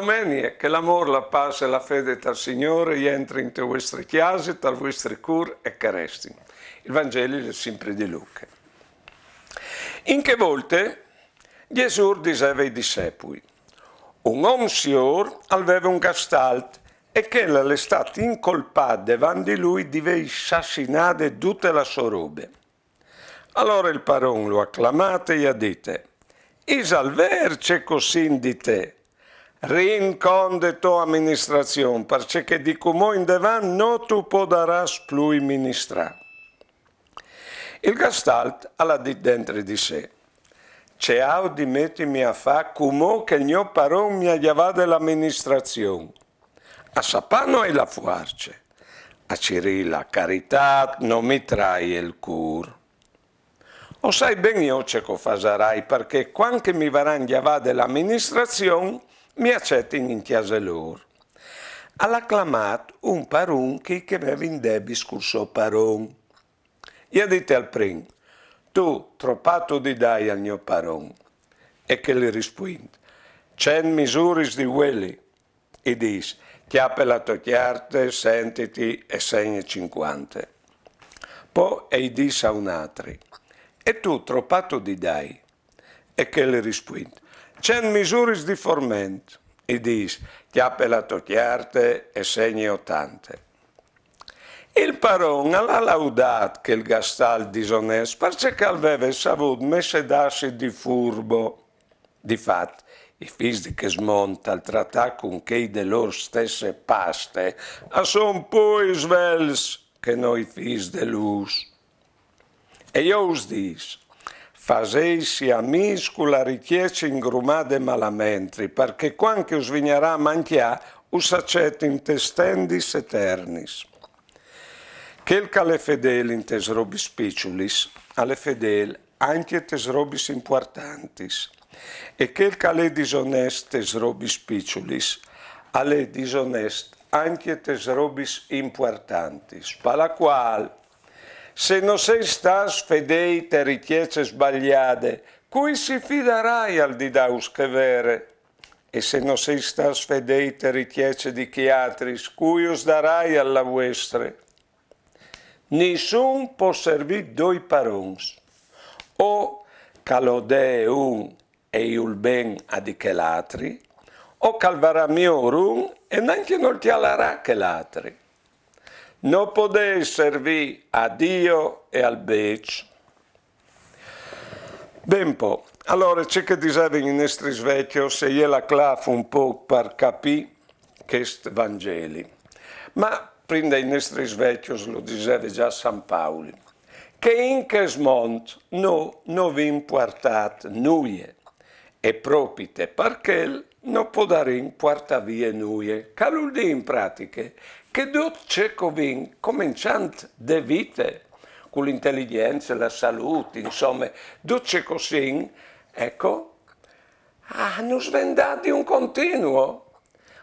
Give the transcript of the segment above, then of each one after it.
domenica, che l'amore, la pace e la fede dal Signore entri in te vostre chiese, dal vostre cur e che resti. Il Vangelo è sempre di Luca. In che volte Gesù diceva ai discepoli: un uomo signor aveva un gastalt e che l'è stato incolpato davanti di lui di aver assassinato tutte le sue robe. Allora il padrone lo ha acclamato e gli ha detto: is al verce così di te, rinconde tua amministrazione, perché di come in davanti non tu potràs più ministrare. Il gastalt ha detto dentro di sé: c'è di mettermi a fare come che il mio padrone mi ha chiamato l'amministrazione. A sapano e la fuarce, a ciri la carità non mi trae il cur. O sai ben io ce che fasarai, perché quando mi varranno chiamate l'amministrazione, mi accettano in chiesa loro. Ha acclamato un padrone che aveva in debito col suo padrone. Gli ha detto al primo: tu troppato di dai al mio padrone. E che le risponde: 100 misure di quelli. E dice: chiappe la tocchiarte, sentiti e segna 50. Poi e dice a un altro: e tu troppato di dai? E che le risponde: 100 misure di formento. E dice: chiappe la tocchiarte e segna 80. Il padrone ha laudato che il gastal disonesto perché aveva saputo messedarsi di furbo. Difatti, i figli che smonta il trattato con che de loro stesse paste sono più svels che noi figli de lus. E io us dico: faseisi amici con la richiesta ingrumate malamente, perché quando us vignerà a mangiare, us accetta in testendis eternis. Che il cale fedele in tes robis picciulis, alle fedele anche tes robis importantis. E che il cale disonest tes robis picciulis, alle disonest anche tes robis importantis. Per la quale, se non sei stas fedei te richieste sbagliate, cui si fidarai al di daus che vere? E se non sei stas fedei te richieste di chiatris, cui us darai alla vostre? Nessun può servire due parons, o calode un e il ben a di che l'altri, o calvarà miglior un e neanche non ti alarà che l'altri. Non potete servire a Dio e al bec. Ben po', allora c'è che diceva in nostri svecchio se gliela clavo un po' per capire questo Vangeli. Ma prima dei nostri svecchios lo diceva già San Paolo, che in che smont non vi importate nuie, e propite perché non podarin porta via nuie. Che vuol dire in pratica? Che tutto c'è che cominciando de vite, con l'intelligenza, la salute, insomma, tutto c'è così, ecco, hanno svendati un continuo.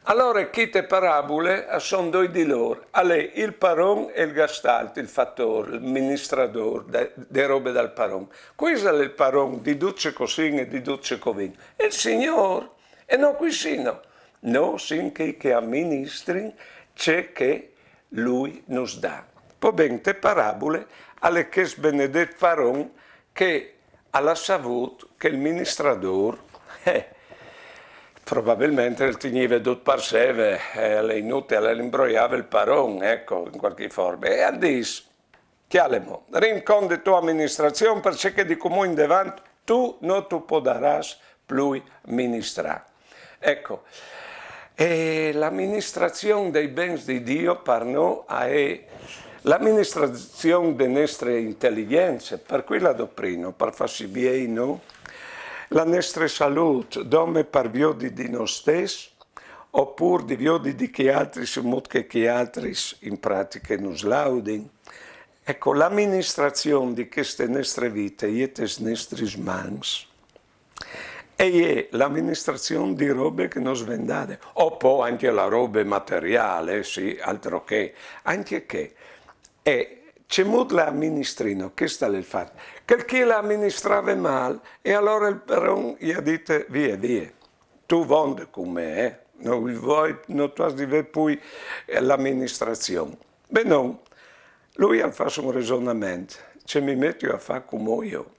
Allora, queste parabole sono due di loro. Allora, il paron e il gastalt, il fattore, il ministratore, le robe dal paron. Questo è il paron di duce così e di duce così. E il Signore, e non qui no. No, sinché che amministri c'è che Lui nos dà. Poi bene, te parabole, alle che benedetto paron che alla saputo che il ministratore, probabilmente il teniva tutto per sé, è inutile, imbrogliava il paron, ecco, in qualche forma. E adesso, chialemo, rinconde tua amministrazione perché di comune in davanti tu non tu potràs più ministrare. Ecco, e l'amministrazione dei beni di Dio per noi è l'amministrazione delle nostre intelligenze, per cui la dottrina, per farsi bene, no? La nostra salute, dove per via di noi stessi, oppure di via di che altri, in modo che altri in pratica nos laudin. Ecco, l'amministrazione di queste nostre vite è le nostre mani. E è l'amministrazione di robe che non svendate. O poi anche la roba materiale, sì, altro che. Anche che. E c'è molto l'amministrino, che sta il fatto? Che chi l'amministrava male, e allora il padrone gli ha detto: via, tu vondi con me, non tu di vedere poi l'amministrazione. Beh no, lui ha fatto un ragionamento, ce mi metto a fare come io.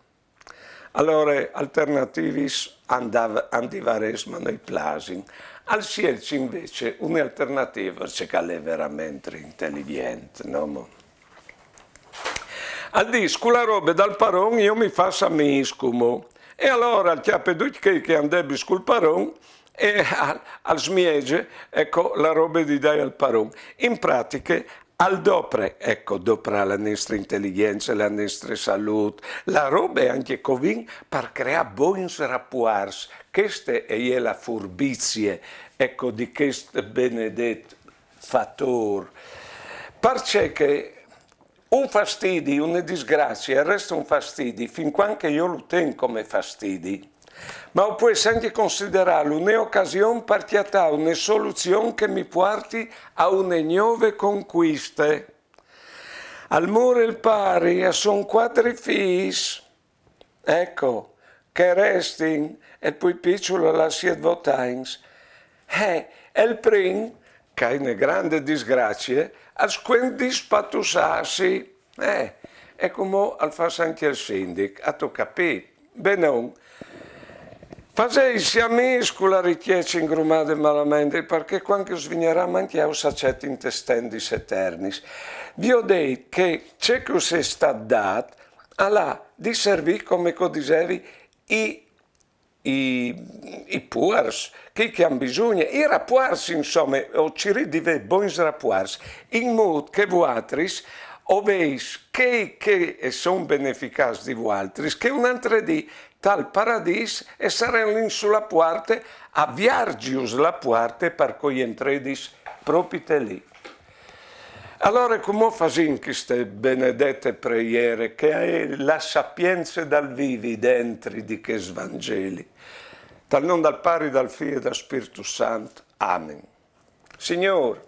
Allora, alternativi andivaresimo noi plasin. Al Sielci invece un'alternativa c'è che è veramente intelligente, no? Al disco la roba dal paron io mi faccio miscumo. E allora al chiappedut che andebi sul paron e al smiege, ecco, la roba di dai al paron. In pratica, al dopre, ecco, dopo la nostra intelligenza, la nostra salute, la roba è anche covin per creare buoni rapporti. Questa è la furbizie, ecco, di questo benedetto fattore. Perché un fastidio, una disgrazia, resta un fastidio, fin quando io lo tengo come fastidio. Ma puoi anche considerarlo un'occasione per chiattare una soluzione che mi porti a una nuove conquiste. Al muro il pari, sono 4 figli, ecco, che restano, e poi piccolo la siete votains. E il primo, che è una grande disgrazia, a squendi spattusarsi. E come al fa anche il sindaco, a tu capito? Beh non. Facessi a me con la richiesta ingrumata malamente, perché quando svignerà manchiamo saccetti intestendis eternis. Vi ho detto che c'è che si è stato dato, allora, di servire, come dicevi, i puars, che hanno bisogno, i rapporti, insomma, o ci ridive buoni rapporti, in modo che voi oveis che sono beneficati di voi, che un altro di tal paradiso e saranno sulla parte a viargius la parte per cui entredis proprio lì. Allora, come facciamo queste benedette preghiere, che è la sapienza dal vivi dentro di che Vangeli? Dal nome dal Padre, dal Figlio e dal Spirito Santo. Amen. Signore,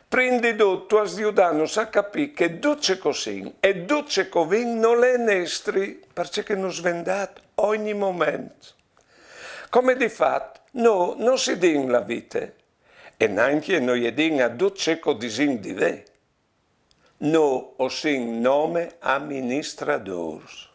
prima di tutto aiutarci a capire che duce così e duce così non è nostri, perché non svendato ogni momento. Come di fatto, no, non si din la vita, e neanche noi din a duce così di ve. No, o sin nome amministradors.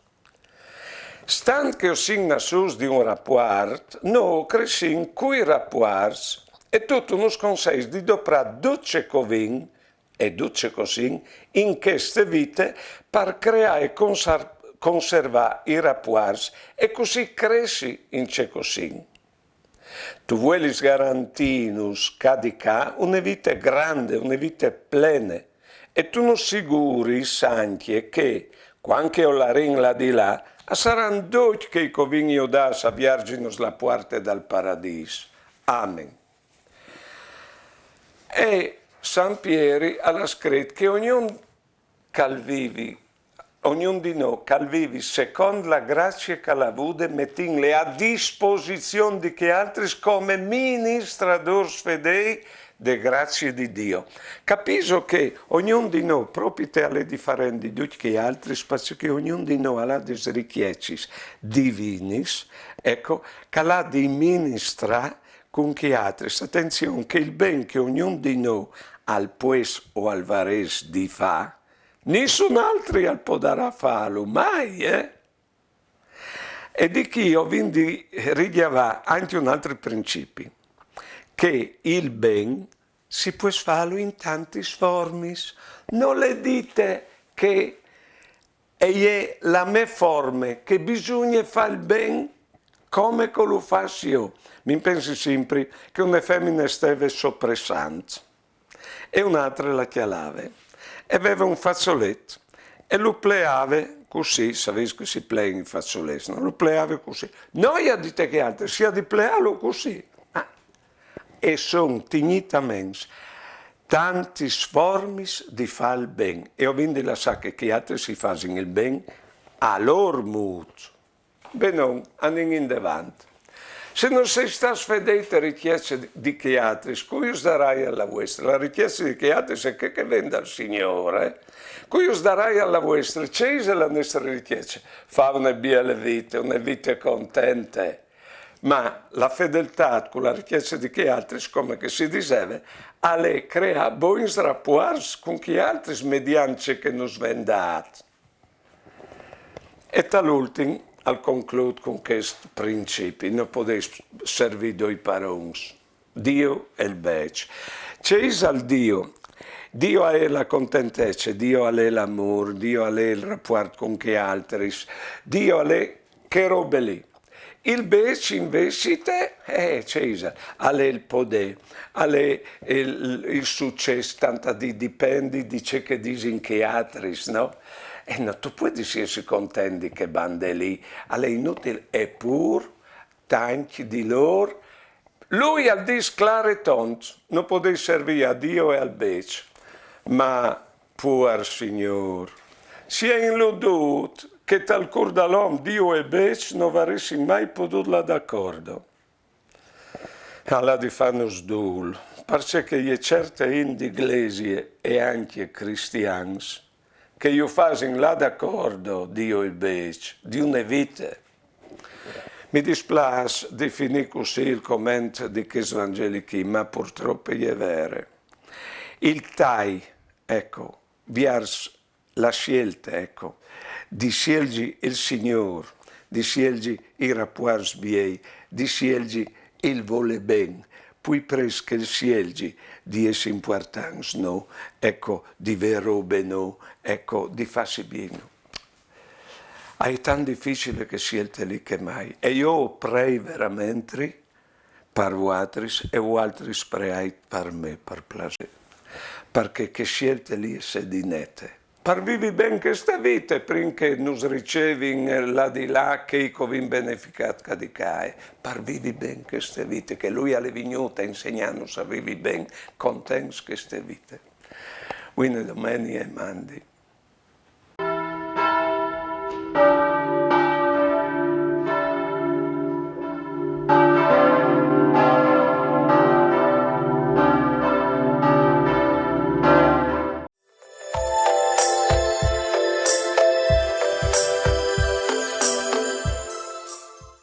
Stant che o sin nasus di un rapport, no, crescin cui rapports, e tutto nos consiglia di doprare duce covin, e duce così, in queste vite, per creare e conservare i rapporti, e così cresci in ce così. Tu vuoi garantirnos cadica una vita grande, una vita plena, e tu non sicuri anche che, quando la ringla di là, saranno due che i covini odas avviarginos la porta dal paradiso. Amen. E San Pieri ha scritto che ognuno di noi calvivi secondo la grazia che la vude mettinle a disposizione di che altri come ministradors fedei de grazie di Dio. Capisco che ognuno di noi, proprio alle differenti di che altri, spazio che ognuno di noi ha delle richieste divinis, ecco, che l'ha di ministra con che altri. Attenzione, che il ben che ognuno di noi al pues o al vares di fa, nessun altro potrà farlo, mai, E di chi ho quindi richiamare anche un altro principio, che il ben si può fare in tanti forme. Non le dite che è la mia forma, che bisogna fare il ben come lo faccio io. Mi penso sempre che una femmina steve soppressante e un'altra la chialava e aveva un fazzoletto e lo pleava così, sapete che si plea in fazzoletto, non lo pleava così. Noi a dite che altri sia di plearlo così. E sono dignitamente tanti forme di fare il bene. E ho quindi la sa che altri si fanno il bene a loro modo. Beh non, andiamo in davanti. Se non sei stato fedele alle richieste di che altri, cui darai alla vostra? La richiesta di che altri è che venda il Signore. Cui darai alla vostra? C'è la nostra richiesta. Fa una bella vita contenta. ma la fedeltà con la richiesta di chi altri, come che si diceva, alle crea buoni rapporti con chi altri mediante che nos vendat. E tal'ultimo, al conclude con questo principio, non potete servire due parole, Dio e il bec. C'è al Dio. Dio ha la contentezza, Dio ha l'amore, Dio ha il rapporto con chi altri, Dio ha che robe lì. Il bec invece c'è, ha il potere, ha il successo, tanto dipende di ciò che dicono che altri, no? E non tu puoi essere contenti che bande lì, è inutile, eppure tanti di loro, lui ha detto chiaro e tonto, non potete servire a Dio e al bec, ma può Signore, si è illuduto che tal cur dall'uomo Dio e bec non avresti mai potuto là d'accordo. Allora di fanno sdul, perché c'è certe inglesi e anche cristiani che io fanno là d'accordo Dio e bec, di una vita. Mi dispiace di finire così il commento di questo Vangelichi, ma purtroppo è vero. Il tai, ecco, verso la scelta, ecco, di scegliere il Signore, di scegliere i rapporti miei, di scegliere il vole bene, poi presque il scegliere di essere importanti, no? Ecco, di vero bene, ecco, di farsi bene. È tan difficile che scelte lì che mai. E io prego veramente per voi e voi altri pregate per me, per piacere. Perché che scelte lì se di nette. Per vivi ben questa vita, prima che nos ricevi là di là, che covin beneficat di cae. Per vivi ben queste vite, che lui alle vignuta insegnando a vivi ben contents queste vite. Quindi domani e mandi.